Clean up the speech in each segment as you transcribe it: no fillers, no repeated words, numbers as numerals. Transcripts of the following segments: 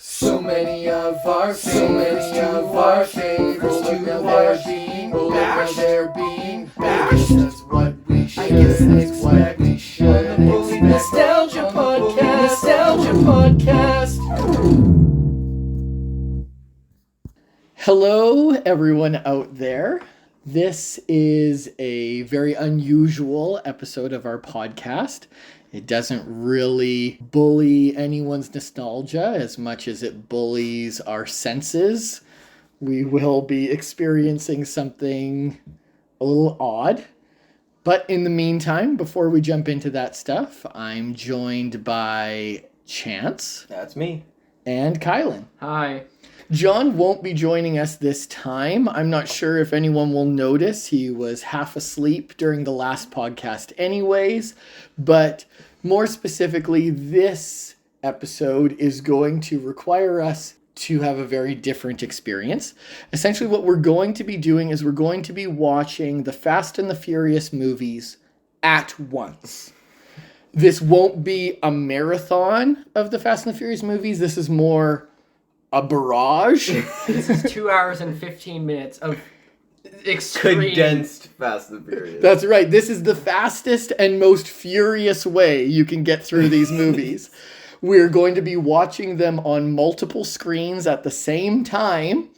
So many of our favorites to are being bashed. They're being bashed. That's what we should expect. On the Bullied Nostalgia Podcast. Hello, everyone out there. This is a very unusual episode of our podcast. It doesn't really bully anyone's nostalgia as much as it bullies our senses. We will be experiencing something a little odd. But in the meantime, before we jump into that stuff, I'm joined by Chance. That's me. And Kylen. Hi. John won't be joining us this time. I'm not sure if anyone will notice. He was half asleep during the last podcast anyways. But more specifically, this episode is going to require us to have a very different experience. Essentially, what we're going to be doing is we're going to be watching the Fast and the Furious movies at once. This won't be a marathon of the Fast and the Furious movies. This is more a barrage. This is 2 hours and 15 minutes of extreme... Condensed Fast and Furious. That's right. This is the fastest and most furious way you can get through these movies. We're going to be watching them on multiple screens at the same time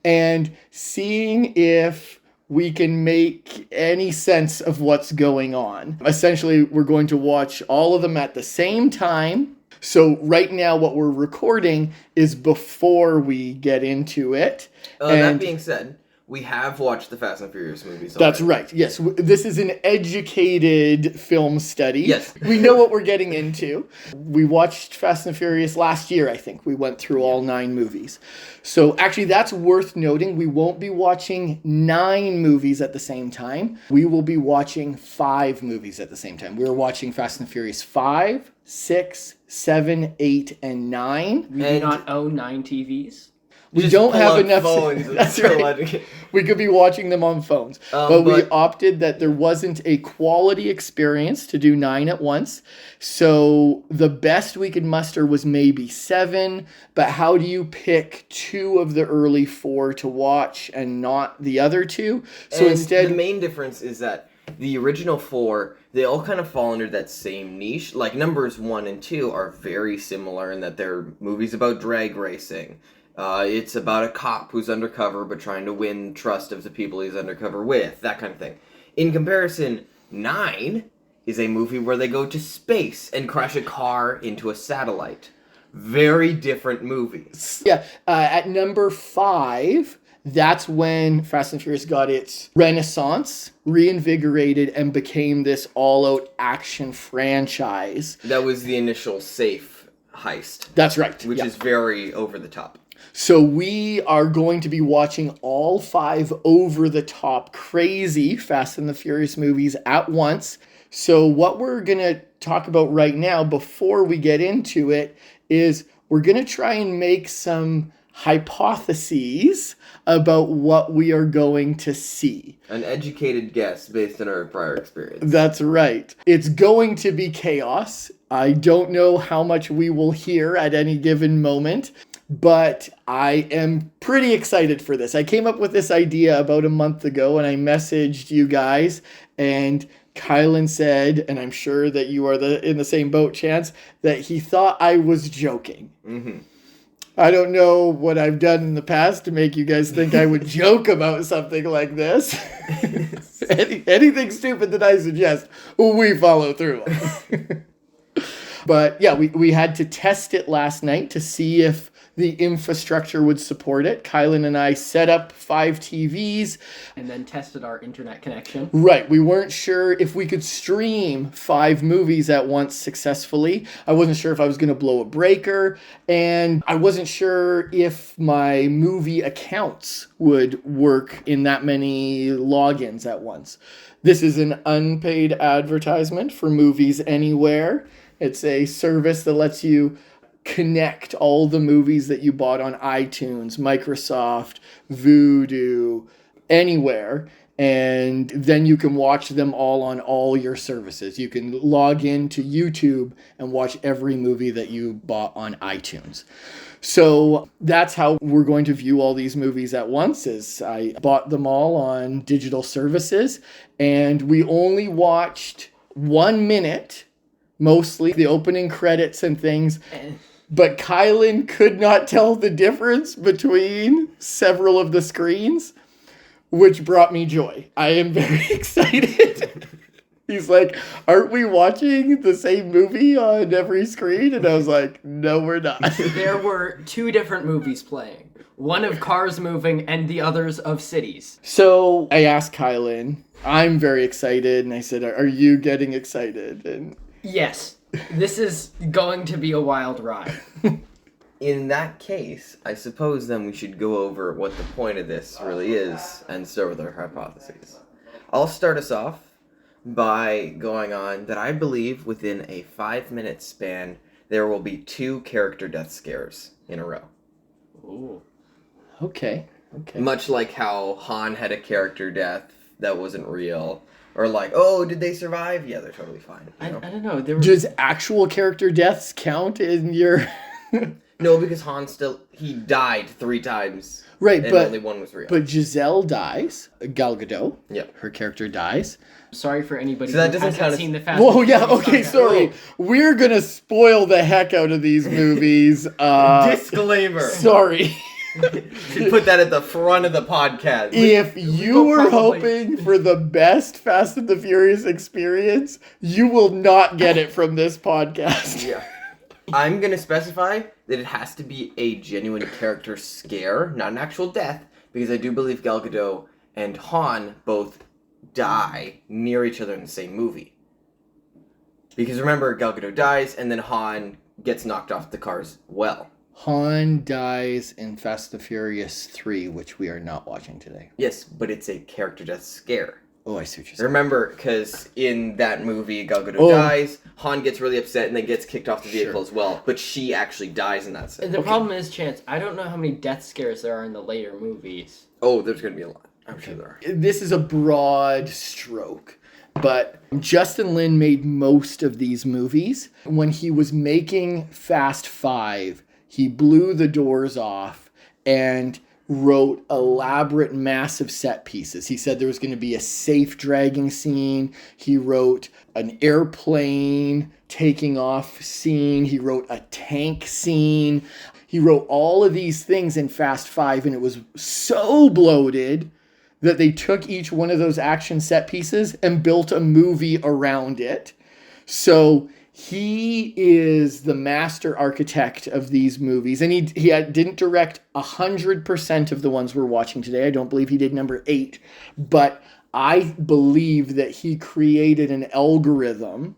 and seeing if we can make any sense of what's going on. Essentially, we're going to watch all of them at the same time. So right now what we're recording is before we get into it. That being said, we have watched the Fast and Furious movies already. That's right. Yes, this is an educated film study. Yes. We know what we're getting into. We watched Fast and Furious last year, I think. We went through all 9 movies. So actually, that's worth noting. We won't be watching 9 movies at the same time. We will be watching 5 movies at the same time. We're watching Fast and Furious 5, 6, 7, 8, and 9. We do not own 9 TVs. We don't have enough phones. That's right. We could be watching them on phones. But we opted that there wasn't a quality experience to do 9 at once. So the best we could muster was maybe 7. But how do you pick 2 of the early 4 to watch and not the other 2? So and instead, the main difference is that the original 4, they all kind of fall under that same niche. Like numbers 1 and 2 are very similar in that they're movies about drag racing. It's about a cop who's undercover but trying to win trust of the people he's undercover with, that kind of thing. In comparison, 9 is a movie where they go to space and crash a car into a satellite. Very different movies. Yeah, at number 5, that's when Fast and Furious got its renaissance, reinvigorated, and became this all-out action franchise. That was the initial safe heist. That's right. Which is very over the top. So we are going to be watching all 5 over-the-top crazy Fast and the Furious movies at once. So what we're going to talk about right now before we get into it is we're going to try and make some hypotheses about what we are going to see. An educated guess based on our prior experience. That's right. It's going to be chaos. I don't know how much we will hear at any given moment, but I am pretty excited for this. I came up with this idea about a month ago and I messaged you guys, and Kylen said, and I'm sure that you are in the same boat, Chance, that he thought I was joking. Mm-hmm. I don't know what I've done in the past to make you guys think I would joke about something like this. Anything stupid that I suggest, we follow through on. But yeah, we had to test it last night to see if the infrastructure would support it. Kylen and I set up 5 TVs. And then tested our internet connection. Right. We weren't sure if we could stream 5 movies at once successfully. I wasn't sure if I was going to blow a breaker. And I wasn't sure if my movie accounts would work in that many logins at once. This is an unpaid advertisement for Movies Anywhere. It's a service that lets you connect all the movies that you bought on iTunes, Microsoft, Vudu, anywhere, And then you can watch them all on all your services. You can log into YouTube and watch every movie that you bought on iTunes. So that's how we're going to view all these movies at once, is I bought them all on digital services, and we only watched 1 minute, mostly the opening credits and things. But Kylen could not tell the difference between several of the screens, which brought me joy. I am very excited. He's like, aren't we watching the same movie on every screen? And I was like, no, we're not. There were 2 different movies playing. One of cars moving and the others of cities. So I asked Kylen, I'm very excited. And I said, are you getting excited? And Yes, this is going to be a wild ride. In that case, I suppose then we should go over what the point of this really is and start with our hypotheses. I'll start us off by going on that I believe within a 5-minute span there will be 2 character death scares in a row. Ooh. Okay. Much like how Han had a character death that wasn't real. Or like, oh, did they survive? Yeah, they're totally fine. I You know? don't know. There were... Does actual character deaths count in your... No, because Han he died 3 times. Right, and but only 1 was real. But Giselle dies. Gal Gadot. Yep. Her character dies. Sorry for anybody So that who doesn't hasn't count as- seen the Fast Whoa, and yeah, Furious okay, saga. sorry. We're gonna spoil the heck out of these movies. Disclaimer. Sorry. Should put that at the front of the podcast. If you will were probably- hoping for the best Fast and the Furious experience, you will not get it from this podcast. Yeah. I'm gonna specify that it has to be a genuine character scare, not an actual death, because I do believe Gal Gadot and Han both die near each other in the same movie. Because remember, Gal Gadot dies, and then Han gets knocked off the car as well. Han dies in Fast and the Furious 3, which we are not watching today. Yes, but it's a character death scare. Oh, I see what you're saying. Remember, because in that movie, Gal Gadot Oh. dies, Han gets really upset, and then gets kicked off the vehicle Sure. as well. But she actually dies in that And scene. the problem is, Chance, I don't know how many death scares there are in the later movies. Oh, there's gonna be a lot. I'm sure there are. This is a broad stroke, but Justin Lin made most of these movies. When he was making Fast 5, he blew the doors off and wrote elaborate, massive set pieces. He said there was going to be a safe dragging scene. He wrote an airplane taking off scene. He wrote a tank scene. He wrote all of these things in Fast 5, and it was so bloated that they took each one of those action set pieces and built a movie around it. So he is the master architect of these movies, and he didn't direct 100% of the ones we're watching today. I don't believe he did number 8, but I believe that he created an algorithm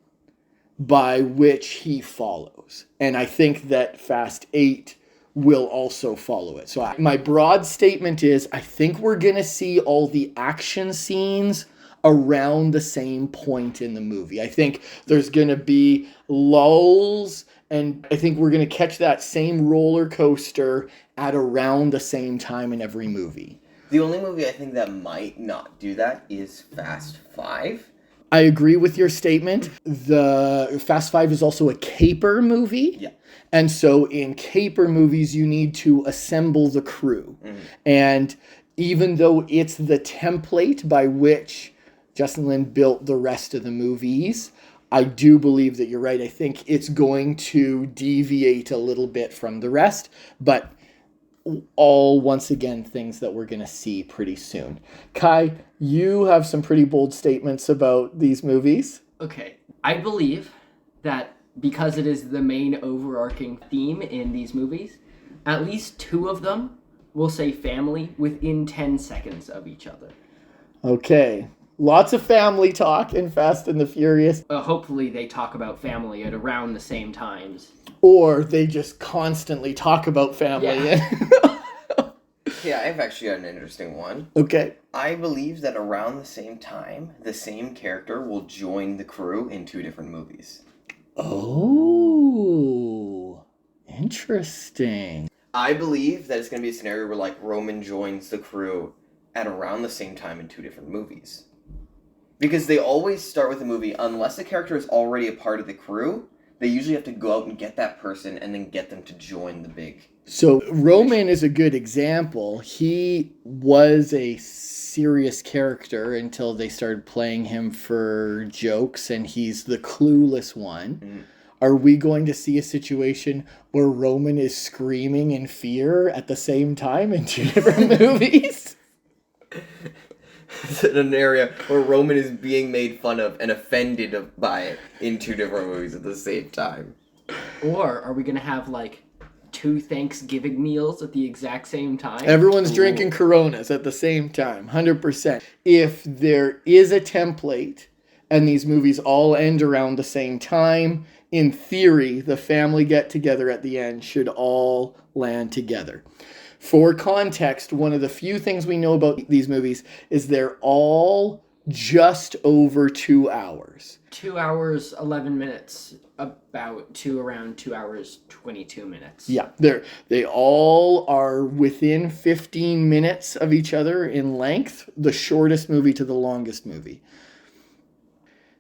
by which he follows, and I think that Fast 8 will also follow it. So my broad statement is, I think we're gonna see all the action scenes around the same point in the movie. I think there's going to be lulls, and I think we're going to catch that same roller coaster at around the same time in every movie. The only movie I think that might not do that is Fast 5. I agree with your statement. The Fast 5 is also a caper movie. Yeah. And so in caper movies, you need to assemble the crew. Mm-hmm. And even though it's the template by which Justin Lin built the rest of the movies, I do believe that you're right. I think it's going to deviate a little bit from the rest, but all, once again, things that we're going to see pretty soon. Kai, you have some pretty bold statements about these movies. Okay, I believe that because it is the main overarching theme in these movies, at least 2 of them will say family within 10 seconds of each other. Okay. Lots of family talk in Fast and the Furious. Hopefully they talk about family at around the same times. Or they just constantly talk about family. Yeah. Yeah, I've actually got an interesting one. Okay. I believe that around the same time, the same character will join the crew in 2 different movies. Oh, interesting. I believe that it's going to be a scenario where, like, Roman joins the crew at around the same time in 2 different movies. Because they always start with a movie, unless the character is already a part of the crew, they usually have to go out and get that person and then get them to join the big. So Roman is a good example. He was a serious character until they started playing him for jokes, and he's the clueless one. Mm. Are we going to see a situation where Roman is screaming in fear at the same time in 2 different movies? It's an area where Roman is being made fun of and offended by it in 2 different movies at the same time. Or are we going to have, like, 2 Thanksgiving meals at the exact same time? Everyone's drinking Coronas at the same time, 100%. If there is a template and these movies all end around the same time, in theory, the family get-together at the end should all land together. For context, one of the few things we know about these movies is they're all just over 2 hours. 2 hours, 11 minutes, about around 2 hours, 22 minutes. Yeah, they all are within 15 minutes of each other in length, the shortest movie to the longest movie.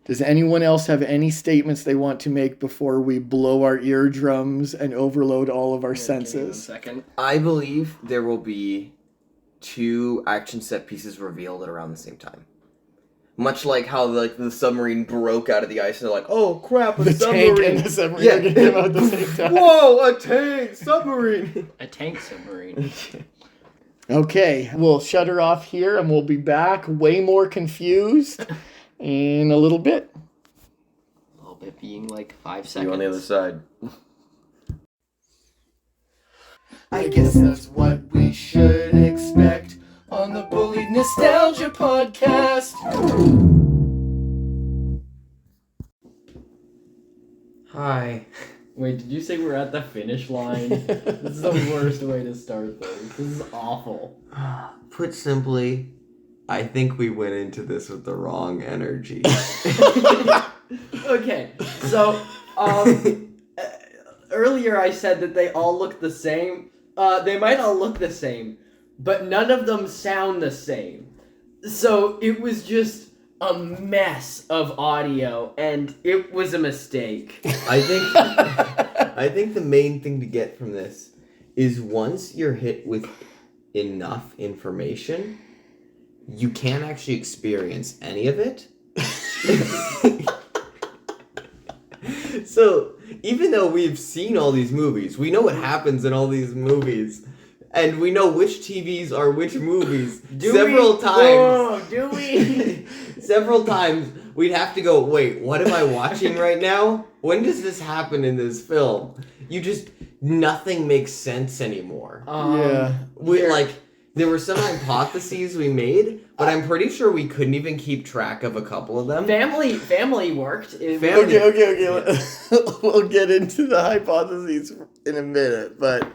Does anyone else have any statements they want to make before we blow our eardrums and overload all of our senses? Second. I believe there will be 2 action set pieces revealed at around the same time. Much like how the submarine broke out of the ice and they're like, oh crap, a submarine. Tank and the submarine are going to come out at the same time. Whoa, a tank, submarine. A tank submarine. Okay, we'll shut her off here and we'll be back way more confused in a little bit. A little bit being like 5 See seconds. you on the other side. I guess that's what we should expect on the Bullied Nostalgia Podcast. Hi. Wait, did you say we're at the finish line? This is the worst way to start things. This is awful. Put simply, I think we went into this with the wrong energy. Okay, so earlier I said that they all look the same. They might all look the same, but none of them sound the same. So it was just a mess of audio, and it was a mistake. I think the main thing to get from this is once you're hit with enough information, you can't actually experience any of it. So, even though we've seen all these movies, we know what happens in all these movies, and we know which TVs are which movies several times. Do we? Several times we'd have to go, wait, what am I watching right now? When does this happen in this film? Nothing makes sense anymore. There were some hypotheses we made, but I'm pretty sure we couldn't even keep track of a couple of them. Family worked. Okay. We'll get into the hypotheses in a minute, but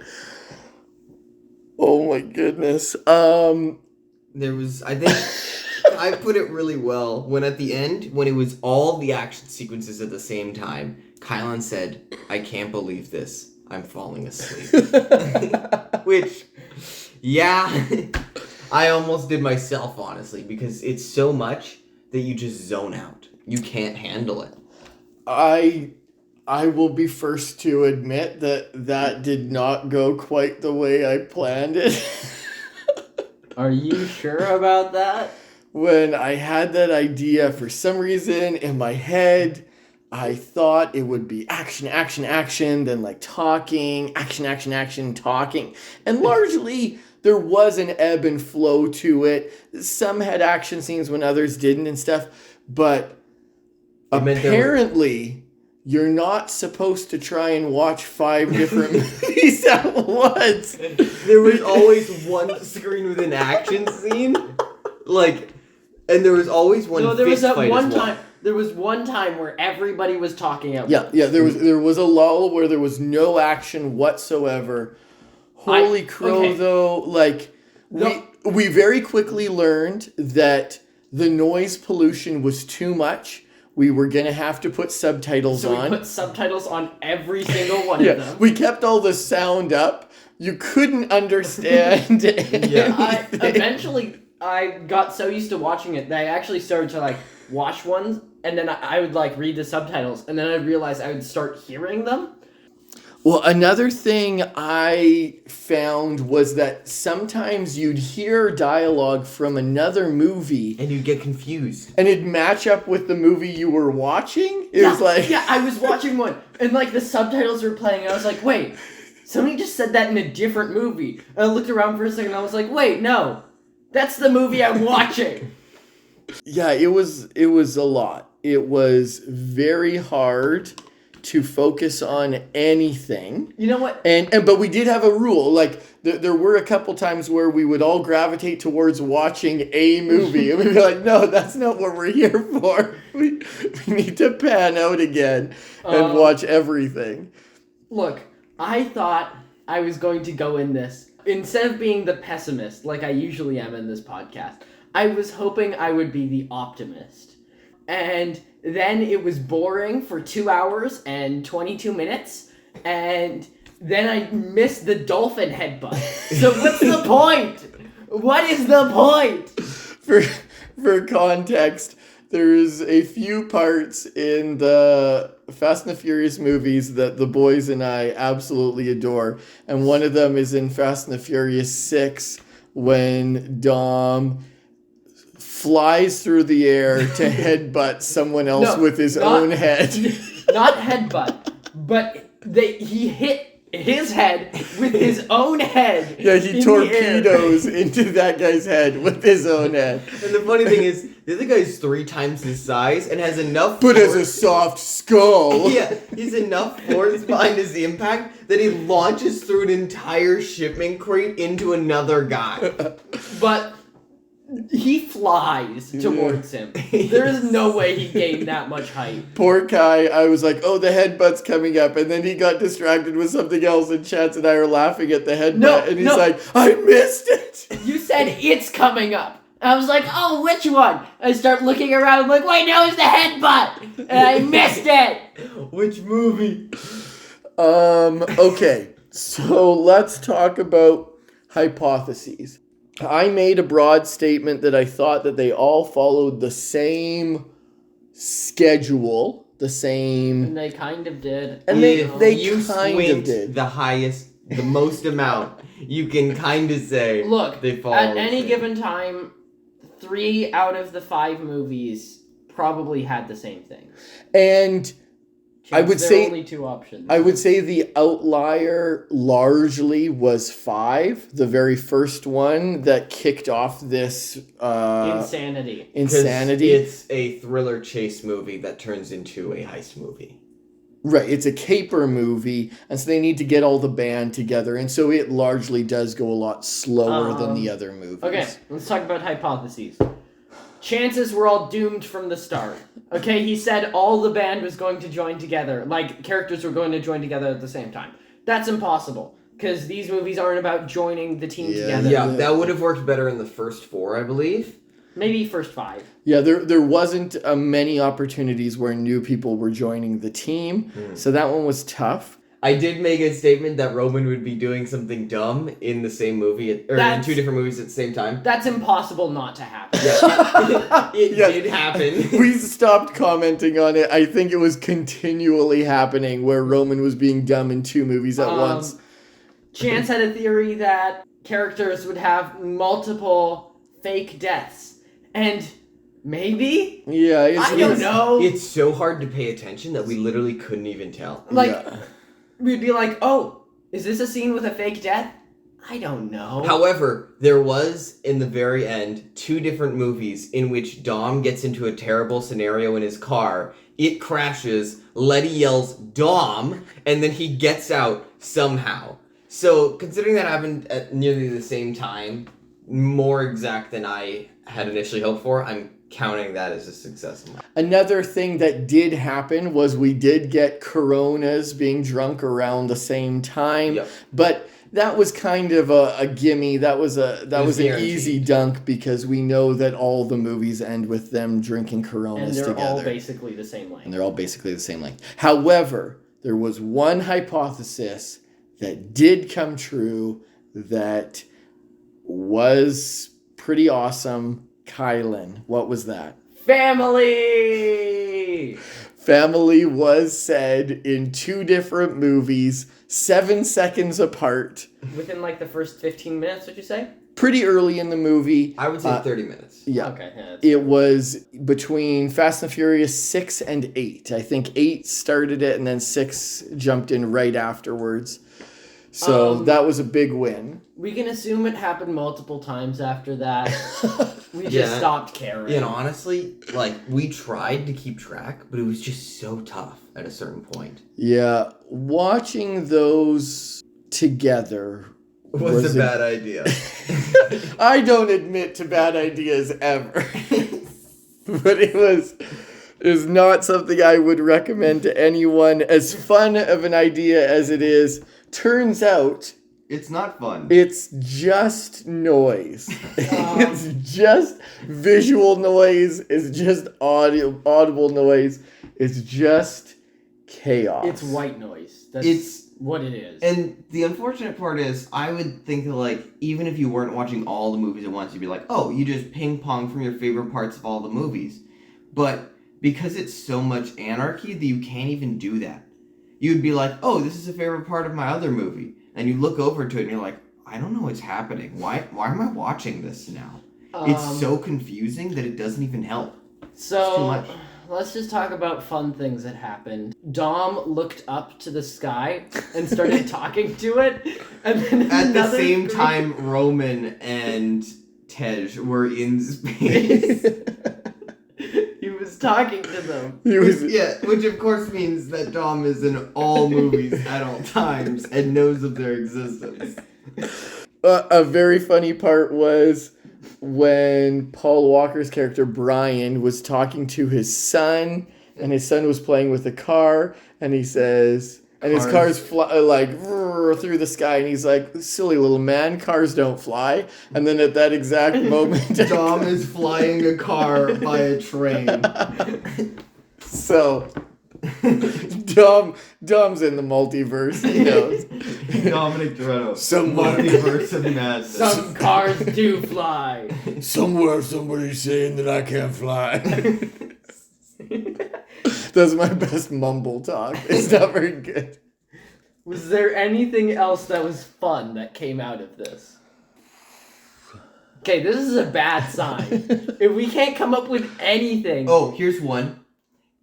oh my goodness. There was, I think, I put it really well when at the end, when it was all the action sequences at the same time, Kylen said, I can't believe this. I'm falling asleep. Which, yeah, I almost did myself, honestly, because it's so much that you just zone out. You can't handle it. I will be first to admit that did not go quite the way I planned it. Are you sure about that? When I had that idea, for some reason in my head, I thought it would be action, then like talking, action, talking. And largely, there was an ebb and flow to it. Some had action scenes when others didn't and stuff. But apparently, you're not supposed to try and watch 5 different movies at once. There was always one screen with an action scene. And there was always one there was fist fight one as well. time. There was one time where everybody was talking at Yeah, once. yeah. There was a lull where there was no action whatsoever. Holy crow, okay. though! We very quickly learned that the noise pollution was too much. We were gonna have to put subtitles on. So we put subtitles on every single one of them. We kept all the sound up. You couldn't understand anything. I got so used to watching it that I actually started to like watch ones, and then I would like read the subtitles, and then I'd realize I would start hearing them. Well, another thing I found was that sometimes you'd hear dialogue from another movie And you get confused. and it'd match up with the movie you were watching. It was like... Yeah, I was watching one, and like the subtitles were playing, and I was like, wait, somebody just said that in a different movie. And I looked around for a second, and I was like, wait, no, that's the movie I'm watching. Yeah, it was a lot. It was very hard to focus on anything. You know what? But we did have a rule. Like there were a couple times where we would all gravitate towards watching a movie, and we'd be like, "No, that's not what we're here for. We need to pan out again and watch everything." Look, I thought I was going to go in this instead of being the pessimist like I usually am in this podcast. I was hoping I would be the optimist, and then it was boring for 2 hours and 22 minutes, and then I missed the dolphin headbutt. So what's the point? What is the point? For context, there's a few parts in the Fast and the Furious movies that the boys and I absolutely adore, and one of them is in Fast and the Furious 6 when Dom flies through the air to headbutt someone else with his own head. Not headbutt, but he hit his head with his own head. Yeah, he torpedoes into that guy's head with his own head. And the funny thing is, the other guy's 3 times his size and has enough But force. has a soft skull. Yeah, he's enough force behind his impact that he launches through an entire shipment crate into another guy. But he flies towards him. There is no way he gained that much height. Poor Kai, I was like, oh, the headbutt's coming up. And then he got distracted with something else, and Chance and I are laughing at the headbutt. And he's like, I missed it. You said it's coming up. I was like, oh, which one? I start looking around, I'm like, wait, no, it's the headbutt. And I missed it. Which movie? Okay, so let's talk about hypotheses. I made a broad statement that I thought that they all followed the same schedule, the same... And they kind of did. And they you kind of swinked did. the highest, the most amount. You can kind of say Look, they follow at the any same. given time, 3 out of the 5 movies probably had the same thing. And I would there say... are only 2 options. I would say the outlier largely was 5, the very first one that kicked off this Insanity. 'Cause it's a thriller chase movie that turns into a heist movie. Right, it's a caper movie, and so they need to get all the band together, and so it largely does go a lot slower than the other movies. Okay, let's talk about hypotheses. Chances were all doomed from the start. Okay, he said all the band was going to join together, like characters were going to join together at the same time. That's impossible, because these movies aren't about joining the team together. Yeah, that would have worked better in the first 4, I believe. Maybe first 5. Yeah, there wasn't many opportunities where new people were joining the team, so that one was tough. I did make a statement that Roman would be doing something dumb in the same movie, in 2 different movies at the same time. That's impossible not to happen. It did happen. We stopped commenting on it. I think it was continually happening where Roman was being dumb in 2 movies at once. Chance had a theory that characters would have multiple fake deaths. And maybe? Yeah, I don't know. It's so hard to pay attention that we literally couldn't even tell. We'd be like, oh, is this a scene with a fake death? I don't know. However, there was, in the very end, 2 different movies in which Dom gets into a terrible scenario in his car, it crashes, Letty yells, Dom, and then he gets out somehow. So, considering that happened at nearly the same time, more exact than I had initially hoped for, I'm counting that as a success. Another thing that did happen was we did get Coronas being drunk around the same time, but that was kind of a gimme. That was an easy dunk because we know that all the movies end with them drinking Coronas together. And they're all basically the same length. However, there was one hypothesis that did come true that was pretty awesome. Kylen, what was that? Family! Family was said in 2 different movies, 7 seconds apart. Within like the first 15 minutes, would you say? Pretty early in the movie. I would say 30 minutes. Yeah. Okay. Yeah, It was between Fast and Furious 6 and 8. I think 8 started it and then 6 jumped in right afterwards. So that was a big win. we can assume it happened multiple times after that. We just Yeah. stopped caring. You know, honestly, like, we tried to keep track, but it was just so tough at a certain point. Yeah, watching those together Was a bad idea. I don't admit to bad ideas ever. But it was not something I would recommend to anyone. As fun of an idea as it is, turns out It's not fun. it's just noise. It's just visual noise. It's just audible noise. It's just chaos. It's white noise. That's It's- what it is. And the unfortunate part is, I would think that, like, even if you weren't watching all the movies at once, you'd be like, oh, you just ping pong from your favorite parts of all the movies. But because it's so much anarchy that you can't even do that. You'd be like, oh, this is a favorite part of my other movie. And you look over to it and you're like, I don't know what's happening. Why am I watching this now? It's so confusing that it doesn't even help. So, too much. let's just talk about fun things that happened. Dom looked up to the sky and started talking to it. And then At the another same screen- time, Roman and Tej were in space. he was talking to them. He was, Yeah, which of course means that Dom is in all movies at all times and knows of their existence. a very funny part was when Paul Walker's character Brian was talking to his son, and his son was playing with a car, and he says, and his car's through the sky, and he's like, silly little man, cars don't fly. And then at that exact moment, Dom is flying a car by a train. so Dom's in the multiverse, he knows. Dominic Toretto. Somewhere. Multiverse of madness. Some cars do fly. Somewhere somebody's saying that I can't fly. That's my best mumble talk. It's not very good. Was there anything else that was fun that came out of this? Okay, this is a bad sign. If we can't come up with anything. Oh, here's one.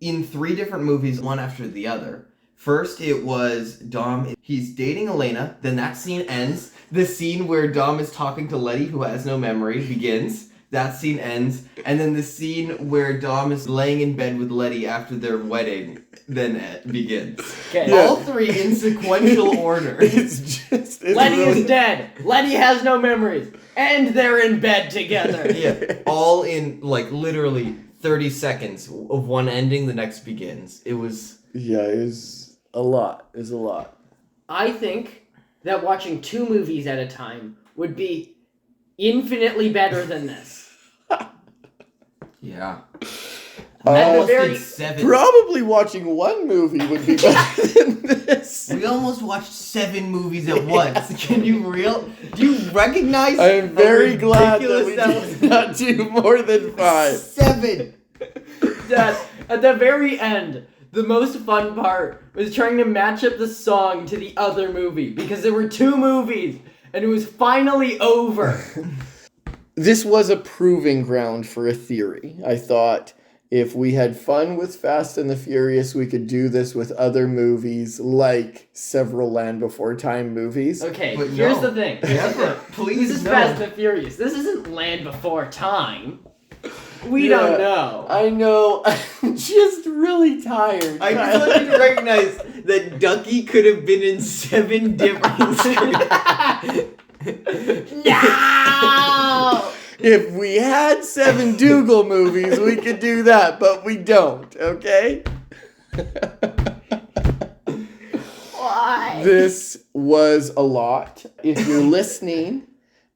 In 3 different movies, one after the other. First, it was Dom. He's dating Elena. Then that scene ends. The scene where Dom is talking to Letty, who has no memory, begins. That scene ends. And then the scene where Dom is laying in bed with Letty after their wedding then begins. Okay. Yeah. All 3 in sequential order. It's Letty really- is dead. Letty has no memories. And they're in bed together. Yeah, all in, like, literally 30 seconds of one ending, the next begins. It was... Yeah, it's a lot. It's a lot. I think that watching 2 movies at a time would be infinitely better than this. Yeah. At the Almost very did 7. Probably watching one movie would be better than this. We almost watched 7 movies at once. Can you do you recognize? I am very how glad that we ridiculous did not do more than 5. 7. Dad, at the very end, the most fun part was trying to match up the song to the other movie because there were 2 movies and it was finally over. This was a proving ground for a theory. I thought if we had fun with Fast and the Furious, we could do this with other movies like several Land Before Time movies. Okay, But here's no. the thing. Never. Please This is no. Fast and Furious. This isn't Land Before Time. We don't know. I know. I'm just really tired. I just want you to recognize that Ducky could have been in 7 different No! If we had 7 Dougal movies, we could do that, but we don't, okay? Why? This was a lot. If you're listening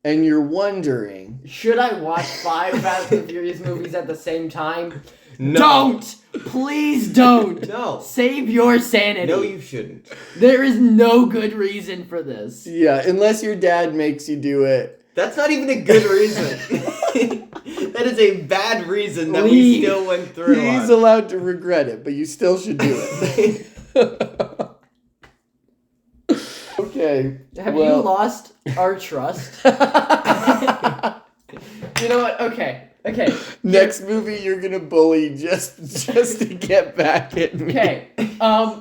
and you're wondering, Should I watch 5 Fast and Furious movies at the same time? No. Don't! Please don't! No. Save your sanity. No, you shouldn't. There is no good reason for this. yeah, unless your dad makes you do it, That's not even a good reason. That is a bad reason that we Leave. still went through He's on. allowed to regret it, but you still should do it. Okay. Have you lost our trust? You know what? Okay. Next movie you're gonna bully just to get back at me. Okay.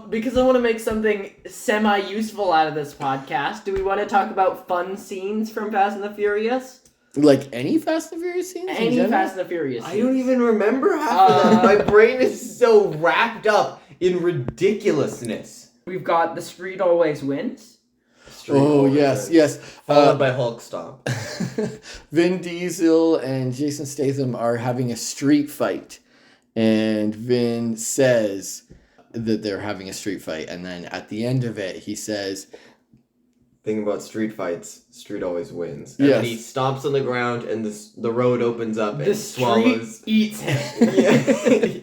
Because I want to make something semi-useful out of this podcast, do we want to talk about fun scenes from Fast and the Furious? Like any Fast and Furious scenes? in Any general? Fast and the Furious I scenes. don't even remember half of that. My brain is so wrapped up in ridiculousness. We've got The Street Always Wins. Oh yes. Followed by Hulk Stomp. Vin Diesel and Jason Statham are having a street fight, and Vin says that they're having a street fight, and then at the end of it, he says, Thing about street fights, street always wins. And then he stomps on the ground, and the road opens up and The swallows. street eats him.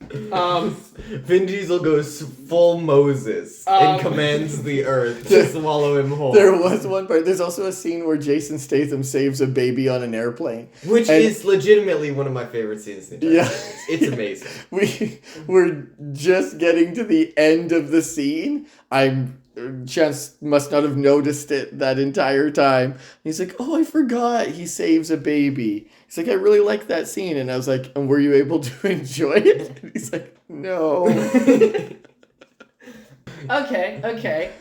Vin Diesel goes full Moses and commands the earth to swallow him whole. There was one part. There's also a scene where Jason Statham saves a baby on an airplane. Which is legitimately one of my favorite scenes in the entire Yeah. series. It's amazing. We're just getting to the end of the scene. Chance must not have noticed it that entire time. He's like, oh, I forgot he saves a baby. He's like, I really like that scene. And I was like, and were you able to enjoy it? And he's like, no. Okay.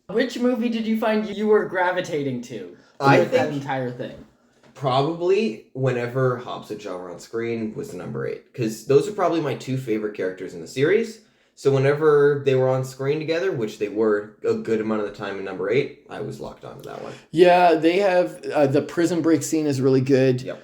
Which movie did you find you were gravitating to? I with that think- entire thing. Probably whenever Hobbs and Shaw were on screen was the number 8. Because those are probably my 2 favorite characters in the series. So whenever they were on screen together, which they were a good amount of the time in number 8, I was locked onto that one. Yeah, they have the prison break scene is really good. Yep.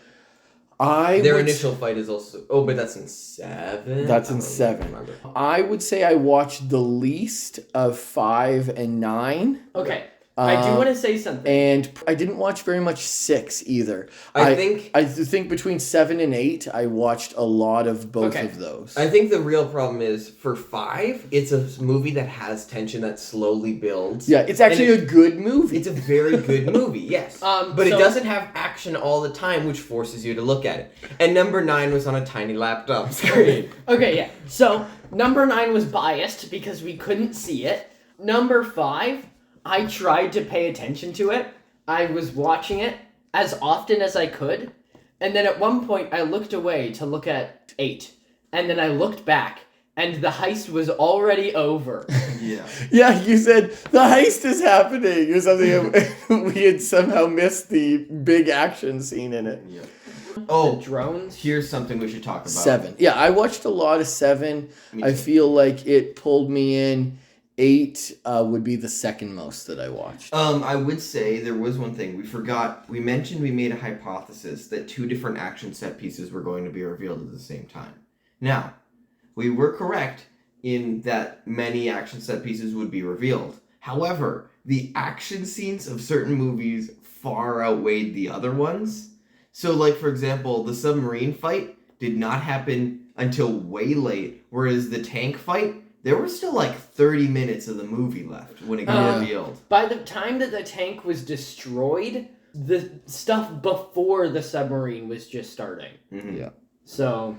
Their Initial fight is also... Oh, but that's in 7? That's in I don't 7. remember. I would say I watched the least of 5 and 9. Okay. I do want to say something. And I didn't watch very much 6 either. I think between 7 and 8, I watched a lot of both of those. I think the real problem is for 5, it's a movie that has tension that slowly builds. Yeah, it's actually a good movie. It's a very good movie, yes. But it doesn't have action all the time, which forces you to look at it. And number 9 was on a tiny laptop screen. Okay, yeah. So, number 9 was biased because we couldn't see it. Number 5, I tried to pay attention to it. I was watching it as often as I could. And then at one point, I looked away to look at 8. And then I looked back, and the heist was already over. Yeah, you said, the heist is happening, or something. We had somehow missed the big action scene in it. Yeah. Oh, The drones. here's something we should talk about. 7. Yeah, I watched a lot of 7. I feel like it pulled me in. 8 would be the second most that I watched. I would say there was one thing we forgot. We mentioned we made a hypothesis that 2 different action set pieces were going to be revealed at the same time. Now, we were correct in that many action set pieces would be revealed. However, the action scenes of certain movies far outweighed the other ones. So, like, for example, the submarine fight did not happen until way late, whereas the tank fight, there were still like 30 minutes of the movie left when it got revealed. By the time that the tank was destroyed, the stuff before the submarine was just starting. Mm-hmm. Yeah. So...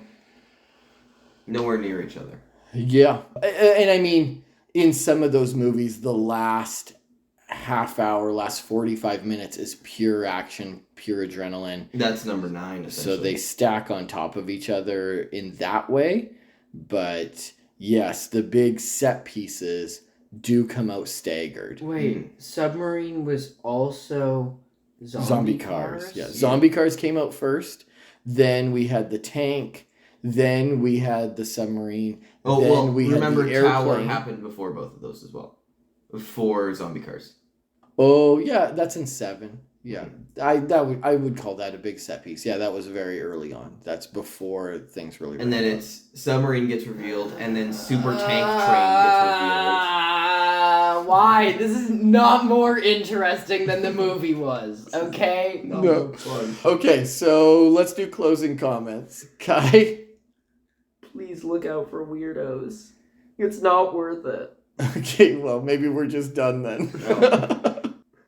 Nowhere near each other. Yeah. And I mean, in some of those movies, the last half hour, last 45 minutes is pure action, pure adrenaline. That's number 9, essentially. So they stack on top of each other in that way. But yes, the big set pieces do come out staggered. Wait, Submarine was also zombie cars? Yeah, zombie cars came out first. Then we had the tank. Then we had the submarine. Oh, then well, we remember had the Tower airplane. happened before both of those as well. Before Zombie Cars. Oh, yeah, that's in 7. Yeah, I would call that a big set piece. Yeah, that was very early on. That's before things really. And then ramped up. it's Submarine gets revealed, and then Super Tank Train gets revealed. Why? This is not more interesting than the movie was, okay? No. Okay, so let's do closing comments. Kai? Please look out for weirdos. It's not worth it. Okay, well, maybe we're just done then.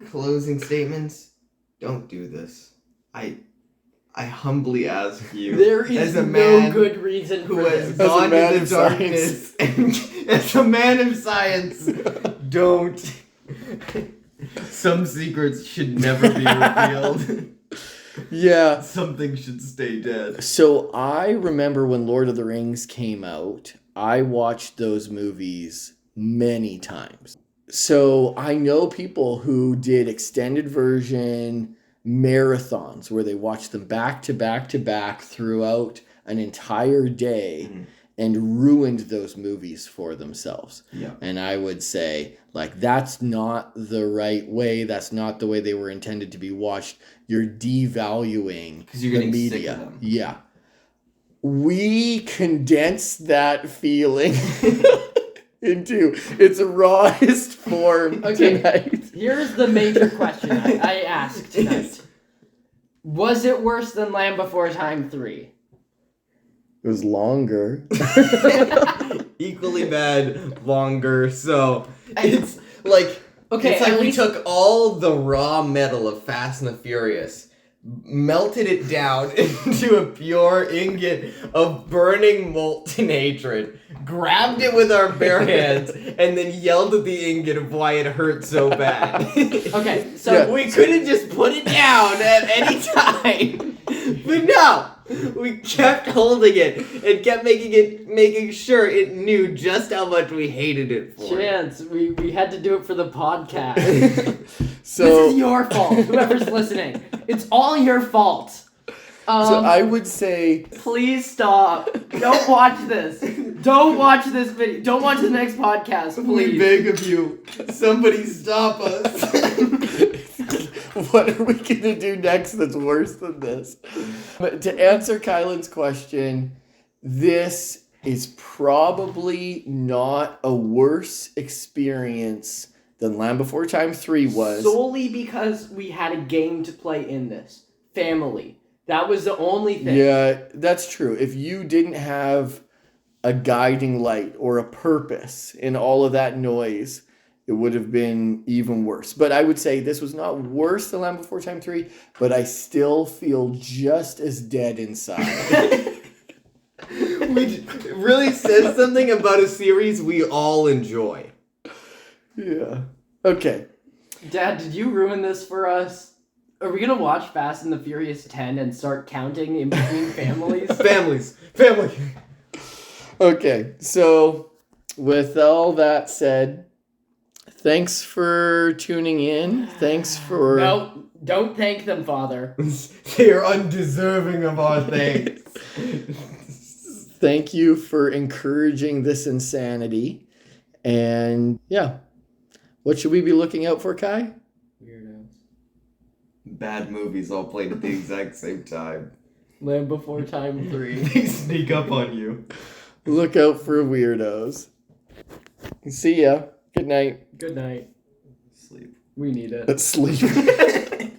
Closing statements. don't do this. I humbly ask you, There is as a no man good reason who for has this. As a gone man into of darkness, and as a man of science, don't. Some secrets should never be revealed. Yeah. Something should stay dead. So I remember when Lord of the Rings came out, I watched those movies many times. So I know people who did extended version marathons where they watched them back to back to back throughout an entire day and ruined those movies for themselves. Yeah. And I would say, like, that's not the right way. That's not the way they were intended to be watched. You're devaluing 'Cause you're the getting sick media. of them. Yeah. We condensed that feeling into its rawest form tonight. Here's the major question I asked tonight. Was it worse than Land Before Time 3? It was longer. Equally bad, longer. So it's like Okay, it's like at we least- took all the raw metal of Fast and the Furious, melted it down into a pure ingot of burning molten hatred, grabbed it with our bare hands, and then yelled at the ingot of why it hurt so bad. Okay, so Yeah. We could have just put it down at any time. But no! We kept holding it and kept making sure it knew just how much we hated it for. Chance, we had to do it for the podcast. So, This is your fault, whoever's listening. It's all your fault. so I would say Please stop. Don't watch this. Don't watch this video. Don't watch the next podcast, We please. beg of you, somebody stop us. what are we going to do next that's worse than this? But to answer Kylen's question, this is probably not a worse experience than Land Before Time 3 was. Solely because we had a game to play in this. Family. That was the only thing. Yeah, that's true. If you didn't have a guiding light or a purpose in all of that noise, it would have been even worse. But I would say this was not worse than Land Before Time 3, but I still feel just as dead inside. Which really says something about a series we all enjoy. Yeah. Okay. Dad, did you ruin this for us? Are we gonna watch Fast and the Furious 10 and start counting in between families? Family. Okay. So, with all that said, thanks for tuning in. Thanks for... No, don't thank them, Father. They are undeserving of our thanks. Thank you for encouraging this insanity. And, yeah. What should we be looking out for, Kai? Weirdos. Bad movies all played at the exact same time. Land Before Time 3. They sneak up on you. Look out for weirdos. See ya. Good night. Good night. Sleep. We need it. Sleep.